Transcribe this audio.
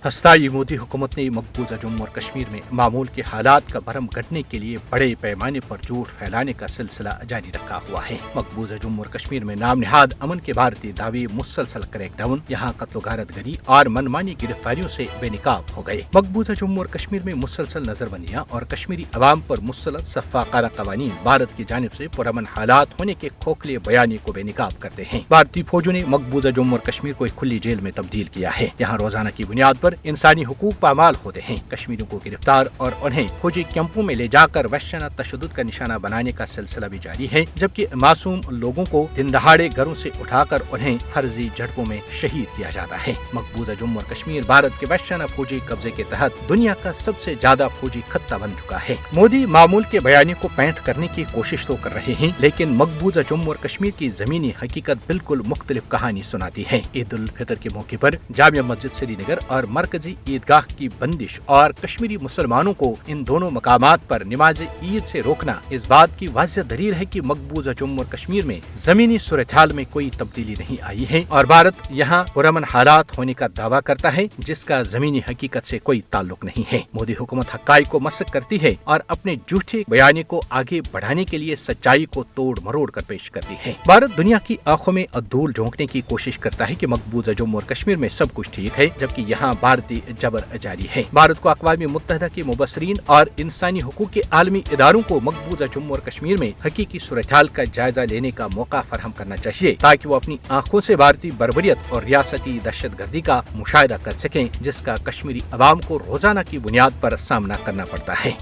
हस्ताई मोदी हुकूमत ने मकबूजा जम्मू और कश्मीर में मामूल के हालात का भरम गढ़ने के लिए बड़े पैमाने पर झूठ फैलाने का सिलसिला जारी रखा हुआ है। मकबूजा जम्मू और कश्मीर में नाम निहाद अमन के भारतीय दावे मुसलसल क्रैकडाउन, यहाँ कत्ल गारत गरी और मनमानी गिरफ्तारियों से बेनिकाब हो गए। मकबूजा जम्मू और कश्मीर में मुसलसल नजरबंदियां और कश्मीरी अवाम पर मुसलसल सफ़ाकाना कवानीन भारत की जानिब से पुरअमन हालात होने के खोखले बयानी को बेनिकाब करते हैं। भारतीय फौजों ने मकबूजा जम्मू और कश्मीर को एक खुली जेल में तब्दील किया है। यहाँ रोजाना की बुनियाद पर इंसानी हुकूक पामाल होते हैं। कश्मीरियों को गिरफ्तार और उन्हें फौजी कैंपों में ले जाकर वहशना तशद्दुद का निशाना बनाने का सिलसिला भी जारी है, जबकि मासूम लोगों को दिन दहाड़े घरों से उठाकर उन्हें फर्जी झड़पों में शहीद किया जाता है। मकबूजा जम्मू और कश्मीर भारत के वहशना फौजी कब्जे के तहत दुनिया का सबसे ज्यादा फौजी खत्ता बन चुका है। मोदी मामूल के बयानी को पैंट करने की कोशिश तो कर रहे हैं, लेकिन मकबूजा जम्मू और कश्मीर की जमीनी हकीकत बिल्कुल मुख्तलिफ कहानी सुनाती है। ईद उल फितर के मौके पर जामिया मस्जिद श्रीनगर और मरकजी ईदगाह की बंदिश और कश्मीरी मुसलमानों को इन दोनों मकामात पर नमाज ईद से रोकना इस बात की वाज़ेह दलील है कि मकबूजा जम्मू और कश्मीर में जमीनी सूरत-ए-हाल में कोई तब्दीली नहीं आई है और भारत यहाँ पुरअमन हालात होने का दावा करता है, जिसका जमीनी हकीकत से कोई ताल्लुक नहीं है। मोदी हुकूमत हक़ाइक़ को मसक करती है और अपने झूठे बयानी को आगे बढ़ाने के लिए सच्चाई को तोड़ मरोड़ कर पेश करती है। भारत दुनिया की आंखों में अधूल झोंकने की कोशिश करता है कि मकबूजा जम्मू और कश्मीर में सब कुछ ठीक है, जबकि यहाँ भारतीय जबर जारी है। भारत को अक़वाम मुत्तहिदा के मुबस्सरीन और इंसानी हुकूक के आलमी इदारों को मकबूजा जम्मू और कश्मीर में हकीकी सूरत-ए-हाल का जायजा लेने का मौका फराहम करना चाहिए, ताकि वो अपनी आंखों से भारतीय बर्बरियत और रियासती दहशतगर्दी का मुशाहिदा कर सकें, जिसका कश्मीरी अवाम को रोजाना की बुनियाद पर सामना करना पड़ता है।